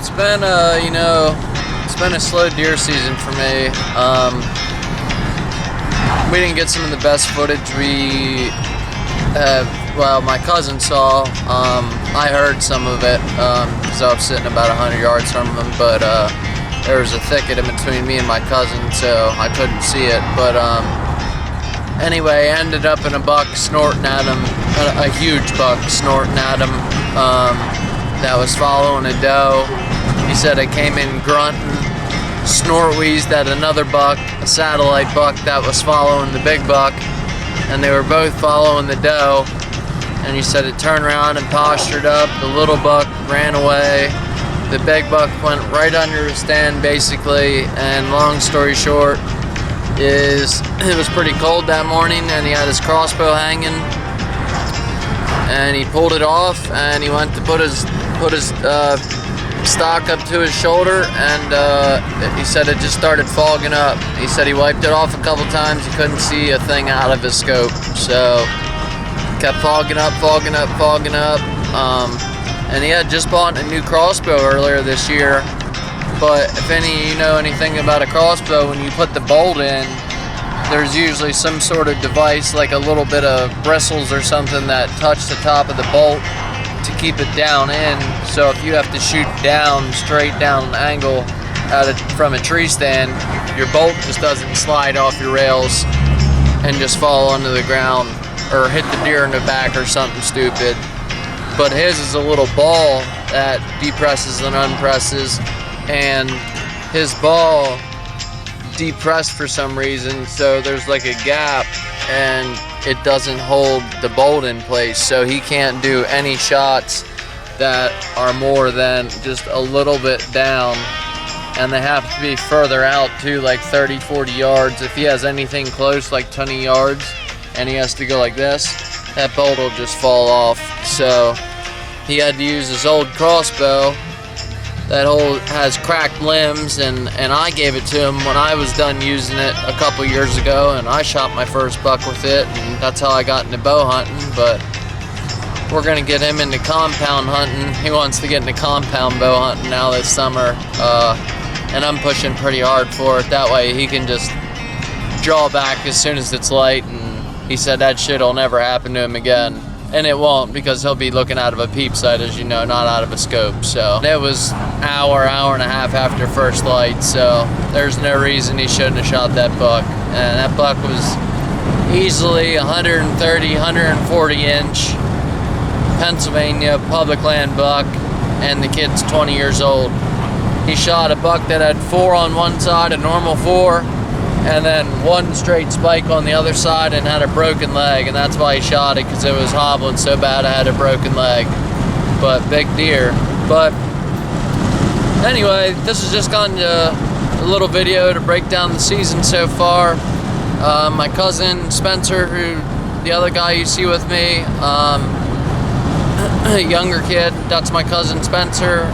it's been it's been a slow deer season for me. We didn't get some of the best footage well, my cousin saw. I heard some of it because I was sitting about 100 yards from him, but there was a thicket in between me and my cousin, so I couldn't see it. But anyway, ended up in a buck snorting at him, a huge buck snorting at him that was following a doe. He said it came in grunting, snort wheezed at another buck, a satellite buck that was following the big buck, and they were both following the doe. And he said it turned around and postured up. The little buck ran away. The big buck went right under his stand basically, and long story short is it was pretty cold that morning and he had his crossbow hanging and he pulled it off and he went to put his stock up to his shoulder, and he said it just started fogging up. He said he wiped it off a couple times, he couldn't see a thing out of his scope, so kept fogging up, and he had just bought a new crossbow earlier this year. But if you know anything about a crossbow, when you put the bolt in, there's usually some sort of device, like a little bit of bristles or something that touch the top of the bolt to keep it down in. So if you have to shoot down, straight down an angle from a tree stand, your bolt just doesn't slide off your rails and just fall onto the ground or hit the deer in the back or something stupid. But his is a little ball that depresses and unpresses, and his ball depressed for some reason, so there's like a gap and it doesn't hold the bolt in place, so he can't do any shots that are more than just a little bit down, and they have to be further out too, like 30-40 yards. If he has anything close like 20 yards and he has to go like this, that bolt will just fall off. So he had to use his old crossbow that has cracked limbs, and I gave it to him when I was done using it a couple years ago, and I shot my first buck with it, and that's how I got into bow hunting. But we're gonna get him into compound hunting. He wants to get into compound bow hunting now this summer, and I'm pushing pretty hard for it. That way he can just draw back as soon as it's light, and he said that shit will never happen to him again. And it won't, because he'll be looking out of a peep sight, as you know, not out of a scope. So it was hour and a half after first light, so there's no reason he shouldn't have shot that buck. And that buck was easily 130, 140 inch Pennsylvania public land buck, and the kid's 20 years old. He shot a buck that had 4 on one side, a normal 4, and then one straight spike on the other side, and had a broken leg, and that's why he shot it, because it was hobbling so bad I had a broken leg. But big deer. But anyway, this has just gone to a little video to break down the season so far. My cousin Spencer, who the other guy you see with me, a younger kid, that's my cousin Spencer.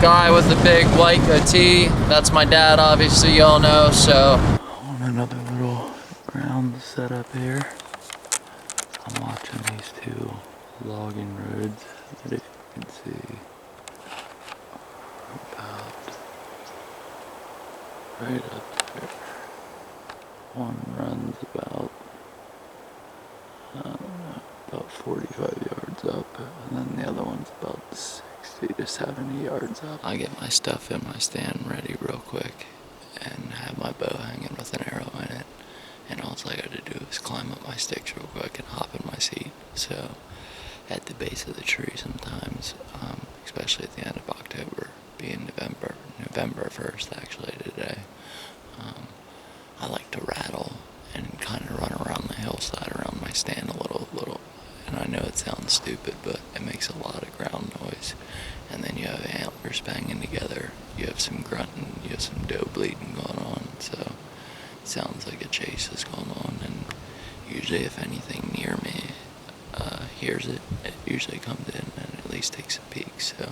Guy with the big white goatee, that's my dad, obviously, y'all know. So on another little ground setup here, I'm watching these 2 logging roads that, if you can see, about right up there. One runs about, I don't know, about 45 yards up, and then the other one's about 60 to 70 yards up. I get my stuff in my stand ready real quick and have my bow hanging with an arrow in it, and all I gotta do is climb up my sticks real quick and hop in my seat. So at the base of the tree sometimes, especially at the end of October, being November 1st actually today, I like to rattle and kind of run around the hillside around my stand a little, and I know it sounds stupid, but it makes a lot of ground noise. And then you have antlers banging together, you have some grunting, you have some doe bleeding going on, so it sounds like a chase is going on. And usually if anything near me hears it, it usually comes in and at least takes a peek. So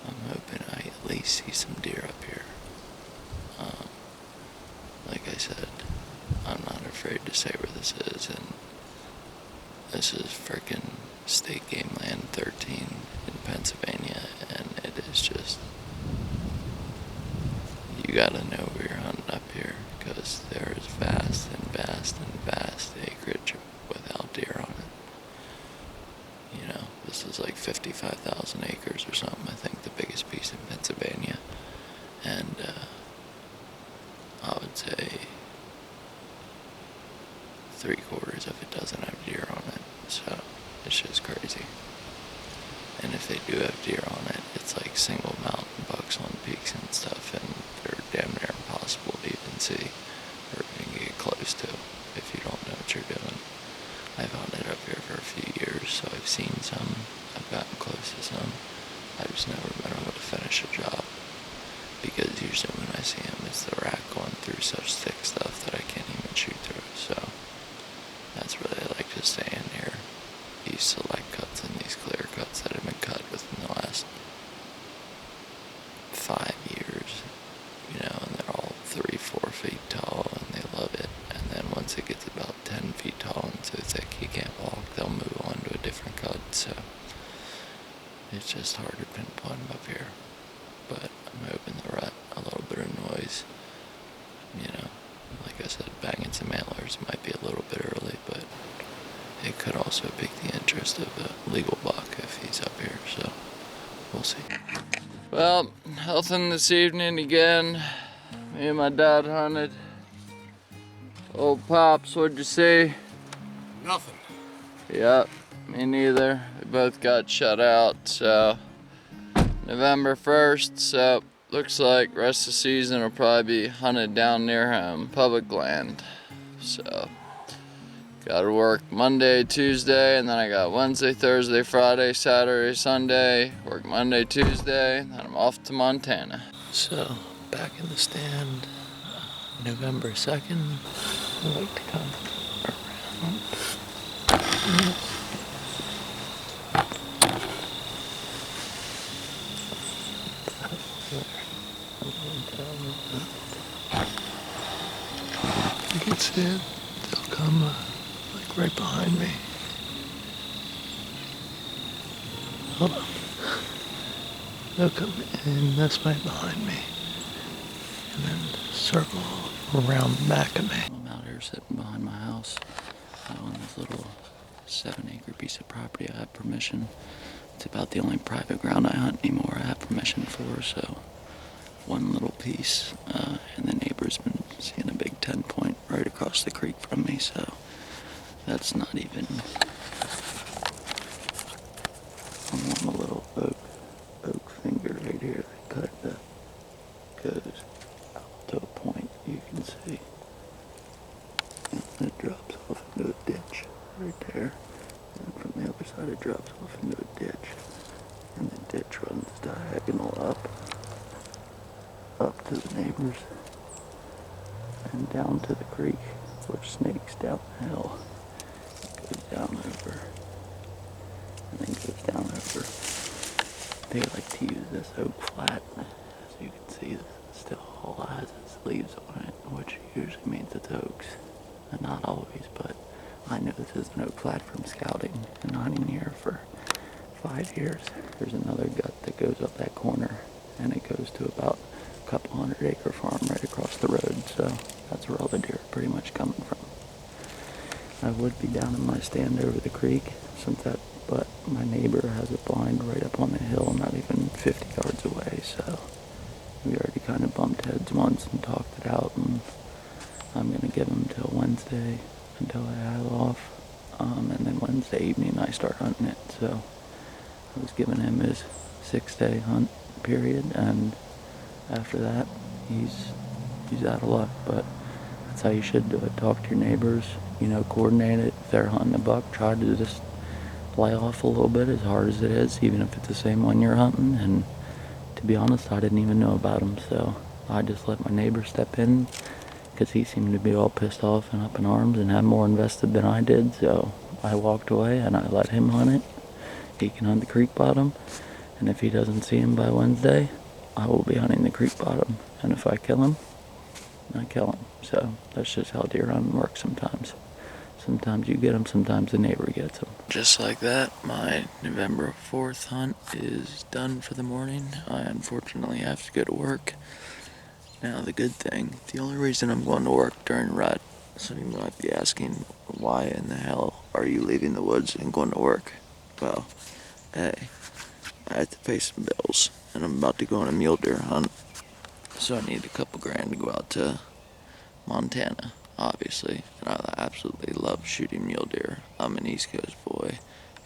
I'm hoping I at least see some deer up here. Like I said, I'm not afraid to say where this is, and this is frickin' State Game Land 13 in Pennsylvania, and it is just you gotta know where you're hunting up here, because there is vast and vast and vast acreage without deer on it. You know, this is like 55,000 acres or something, I think, the biggest piece in Pennsylvania. And I would say 3/4 of it doesn't have deer on it, so it's just crazy. And if they do have deer on it, it's like single mountain bucks on peaks and stuff, and they're damn near impossible to even see or even get close to if you don't know what you're doing. I've hunted up here for a few years, so I've seen some, I've gotten close to some. I've just never been able to finish a job, because usually when I see them, it's the rack going through such thick stuff that I can't even shoot through. So that's where they like to stay in here. These select cuts and these clear cuts that have been cut within the last 5 years, you know, and they're all 3-4 feet tall, and they love it. And then once it gets about 10 feet tall and so thick you can't walk, they'll move on to a different cut. So it's just hard to pinpoint them up here. But I'm hoping the rut, a little bit of noise, you know, like I said, banging some antlers might be a little bit early, but it could also pique the interest of a legal buck if he's up here, so we'll see. Well, nothing this evening again. Me and my dad hunted. Old Pops, what'd you see? Nothing. Yep, me neither. We both got shut out, so November 1st, so looks like rest of the season will probably be hunted down near home, public land. So gotta work Monday, Tuesday, and then I got Wednesday, Thursday, Friday, Saturday, Sunday, work Monday, Tuesday, and then I'm off to Montana. So, back in the stand, November 2nd, I'd like to come around. You can see it, they'll come like right behind me. Hold on. They'll come in this way behind me, and then circle around the back of me. I'm out here sitting behind my house on this little 7-acre piece of property. I have permission. It's about the only private ground I hunt anymore I have permission for, so one little piece, and the neighbor's been seeing a big 10-point right across the creek from me, so that's not even. I'm on a little oak finger right here that kind of goes out to a point you can see, and it drops off into a ditch right there, and from the other side it drops off into a ditch, and the ditch runs diagonal up to the neighbors and down to the creek, which snakes down the hill. It goes down over, and then goes down over. They like to use this oak flat. As you can see, this still all has its leaves on it, which usually means it's oaks. And not always, but I know this is an oak flat from scouting and hunting here for 5 years. There's another gut that goes up that corner, and it goes to about a couple 100-acre farm right across the road, so that's where all the deer are pretty much coming from. I would be down in my stand over the creek, but my neighbor has a blind right up on the hill, not even 50 yards away, so we already kind of bumped heads once and talked it out, and I'm going to give him till Wednesday until I have off, and then Wednesday evening I start hunting it, so I was giving him his 6-day hunt period, and after that he's out of luck. But that's how you should do it. Talk to your neighbors, you know, coordinate it. If they're hunting a buck, try to just play off a little bit, as hard as it is, even if it's the same one you're hunting. And to be honest, I didn't even know about him, so I just let my neighbor step in, because he seemed to be all pissed off and up in arms and had more invested than I did, so I walked away and I let him hunt it. He can hunt the creek bottom, and if he doesn't see him by Wednesday, I will be hunting the creek bottom, and if I kill him, I kill him. So that's just how deer hunting works sometimes. Sometimes you get them, sometimes the neighbor gets them. Just like that, my November 4th hunt is done for the morning. I unfortunately have to go to work. Now the good thing, the only reason I'm going to work during rut, some of you might be asking, why in the hell are you leaving the woods and going to work? Well, hey, I have to pay some bills, and I'm about to go on a mule deer hunt, so I need a couple grand to go out to Montana, obviously, and I absolutely love shooting mule deer. I'm an East Coast boy,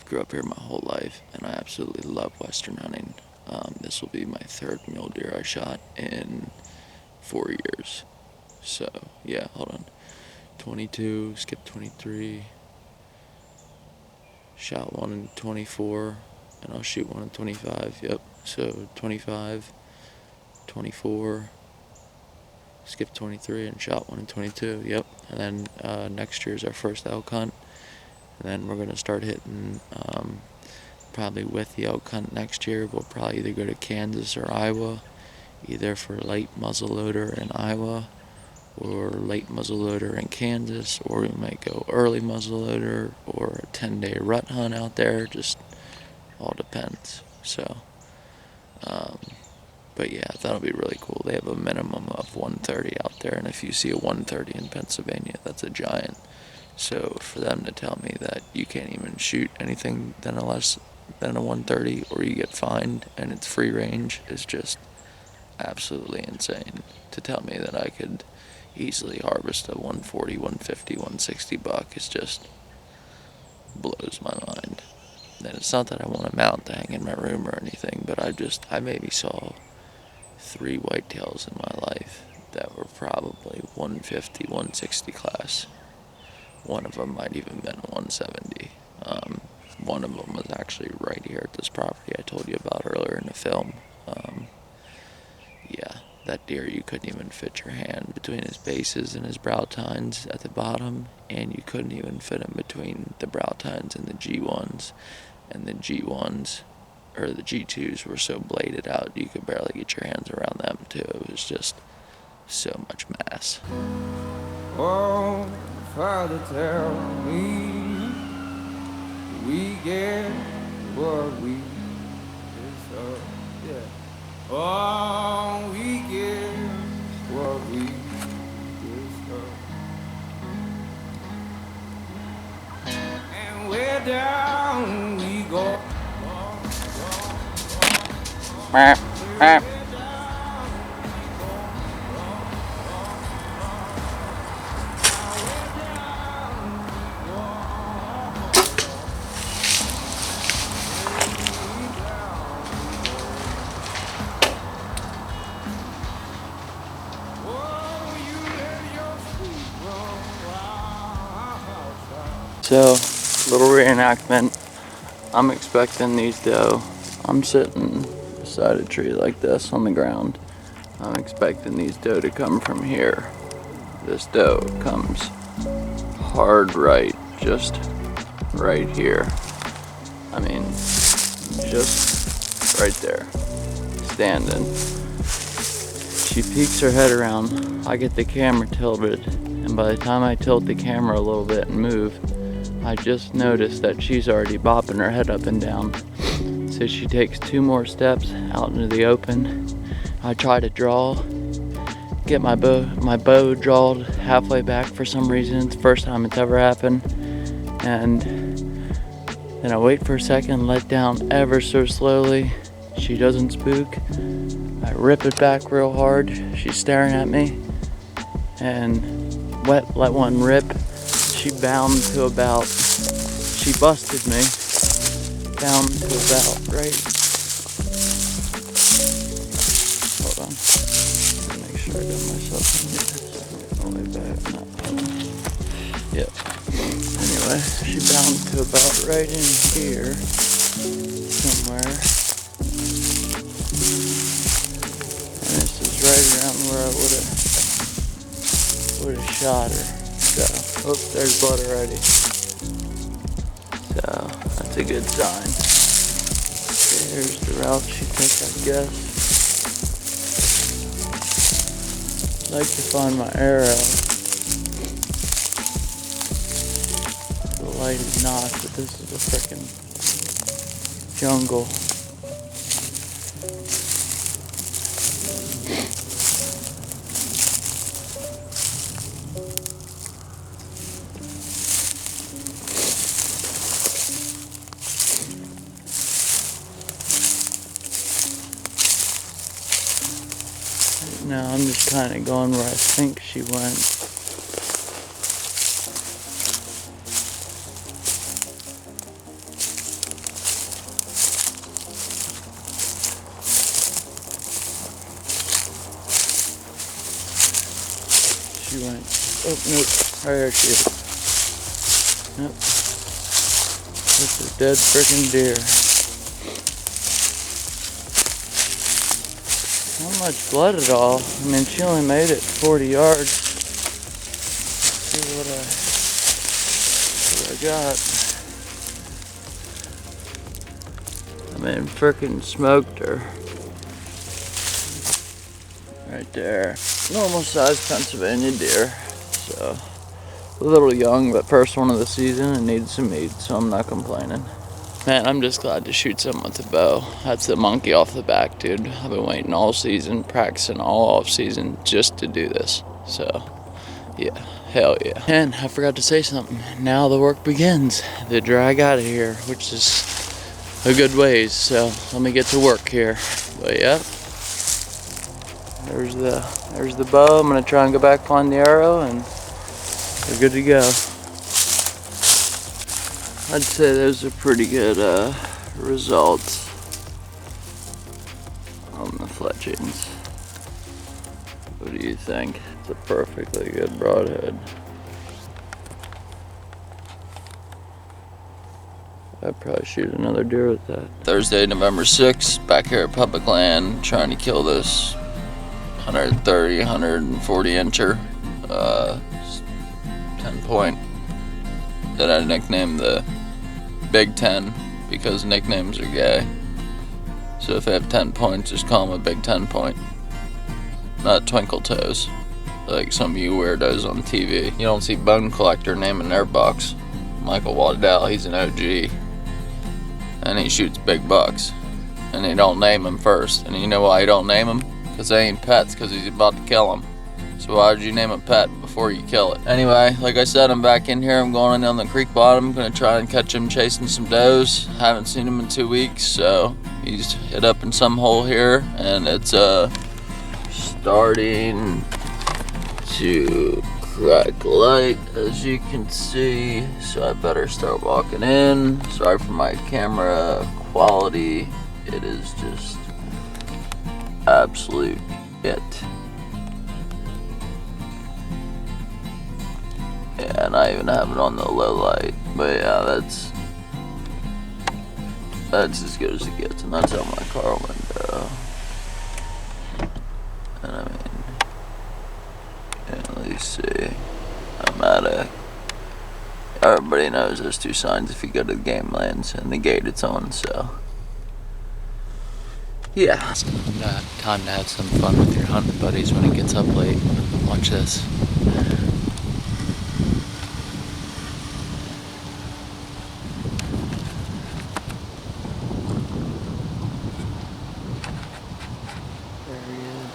grew up here my whole life, and I absolutely love Western hunting. This will be my third mule deer I shot in 4 years. So, yeah, hold on. 22, skip 23, shot one in 24, and I'll shoot one in 25, yep. So 25, 24, skip 23, and shot one in 22, yep. And then next year's our first elk hunt, and then we're going to start hitting, probably with the elk hunt next year, we'll probably either go to Kansas or Iowa, either for late muzzleloader in Iowa, or late muzzleloader in Kansas, or we might go early muzzleloader, or a 10-day rut hunt out there, just all depends. So, but yeah, that'll be really cool. They have a minimum of 130 out there, and if you see a 130 in Pennsylvania, that's a giant. So for them to tell me that you can't even shoot anything than a less than a 130, or you get fined and it's free range, is just absolutely insane. To tell me that I could easily harvest a 140, 150, 160 buck is just blows my mind. And it's not that I want a mount to hang in my room or anything, but I maybe saw 3 whitetails in my life that were probably 150, 160 class. One of them might even been a 170. One of them was actually right here at this property I told you about earlier in the film. Yeah, that deer, you couldn't even fit your hand between his bases and his brow tines at the bottom, and you couldn't even fit him between the brow tines and the G1s. And the G1s, or the G2s, were so bladed out you could barely get your hands around them too. It was just so much mass. Oh, Father, tell me we get what we deserve. Yeah. Oh, we get what we deserve. And we're down we go. So, little reenactment. I'm expecting these doe. I'm sitting beside a tree like this on the ground. I'm expecting these doe to come from here. This doe comes hard right, just right here. I mean, just right there, standing. She peeks her head around. I get the camera tilted, and by the time I tilt the camera a little bit and move, I just noticed that she's already bopping her head up and down. So she takes 2 more steps out into the open. I try to draw, get my bow drawed halfway back for some reason. It's the first time it's ever happened. And then I wait for a second, let down ever so slowly. She doesn't spook. I rip it back real hard. She's staring at me. And let one rip. She bound to about, she busted me, bound to about, right, hold on, let me make sure I got myself in here, all the way back, yep, anyway, she bound to about right in here, somewhere, and this is right around where I would've shot her. So, oh, there's blood already. So, that's a good sign. Okay, here's the route she took, I guess. I'd like to find my arrow. The light is not, but this is a frickin' jungle. Now I'm just kind of going where I think she went. She went, oh nope, right here she is. Nope. That's a dead freaking deer. Not much blood at all. I mean, she only made it 40 yards. Let's see what I got. I mean, freaking smoked her. Right there. Normal size Pennsylvania deer. So, a little young, but first one of the season and needs some meat, so I'm not complaining. Man, I'm just glad to shoot something with a bow. That's the monkey off the back, dude. I've been waiting all season, practicing all off season just to do this. So, yeah, hell yeah. And I forgot to say something. Now the work begins. The drag out of here, which is a good ways. So let me get to work here. But yeah, there's the bow. I'm gonna try and go back, find the arrow, and we're good to go. I'd say those are pretty good results on the fletchings. What do you think? It's a perfectly good broadhead. I'd probably shoot another deer with that. Thursday, November 6th, back here at public land, trying to kill this 130, 140 incher, 10 point that I nicknamed the Big 10 because nicknames are gay. So if they have 10 points, just call them a Big 10 point. Not Twinkle Toes, like some of you weirdos on TV. You don't see Bone Collector naming their bucks. Michael Waddell, he's an OG. And he shoots big bucks. And they don't name him first. And you know why he don't name him? Because they ain't pets, because he's about to kill them. So why would you name a pet before you kill it? Anyway, like I said, I'm back in here. I'm going down the creek bottom. I'm going to try and catch him chasing some does. Haven't seen him in 2 weeks, so he's hit up in some hole here. And it's starting to crack light, as you can see. So I better start walking in. Sorry for my camera quality. It is just absolute shit. Yeah, and I even have it on the low light. But yeah, that's as good as it gets, and that's out my car window. And I mean, yeah, let me see. I'm at a. Everybody knows those two signs if you go to the game lands and the gate it's on, so. Yeah. It's time to have some fun with your hunting buddies when it gets up late. Watch this. There he is.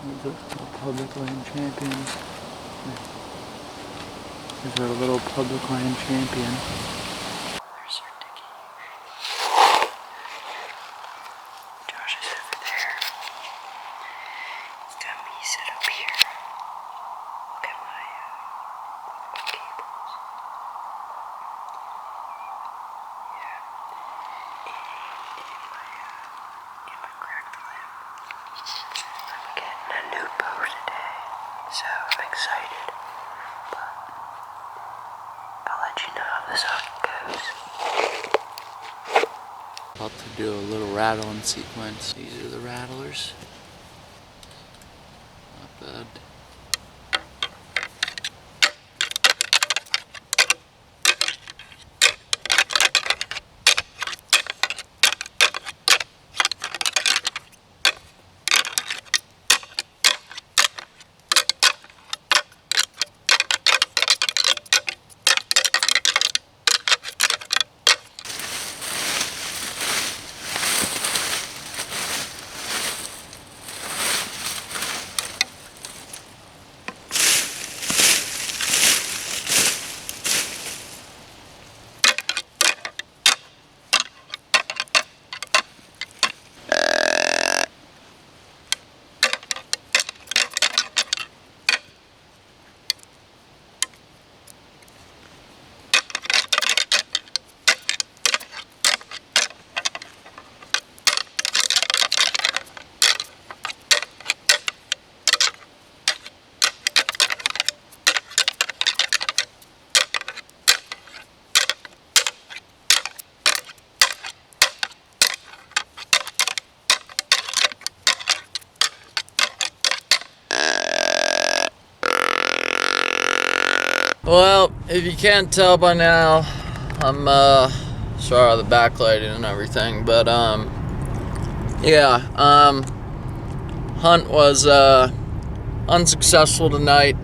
These are little public land champions. There's our little public land champion. There's our Dickie. Josh is over there. It's got me set up here. Look at my cables. Yeah. In my cracked limb. I'm getting a new bow today, so I'm excited. But I'll let you know how this hunt goes. About to do a little rattling sequence. These are the rattlers. Not bad. Well, if you can't tell by now, I'm sorry of the backlighting and everything, but yeah, hunt was unsuccessful tonight.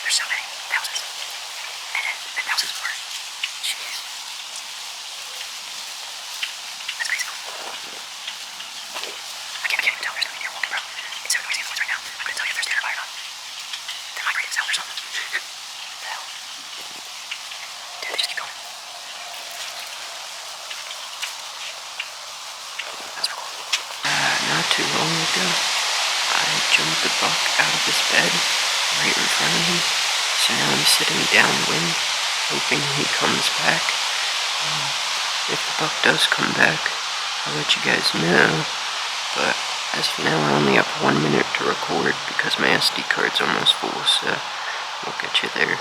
There's so many. Thousands. And thousands more. Jeez. That's crazy. I can't even tell if there's gonna be deer walking, bro. It's so noisy in the woods right now. I'm gonna tell you if there's deer nearby or not. They're migrating south or something. What the hell? Dude, they just keep going. That's real cool. Not too long ago, I jumped the buck out of his bed right in front of me. So now I'm sitting downwind, hoping he comes back. If the buck does come back, I'll let you guys know. But as of now, I only have 1 minute to record because my SD card's almost full, so we'll get you there.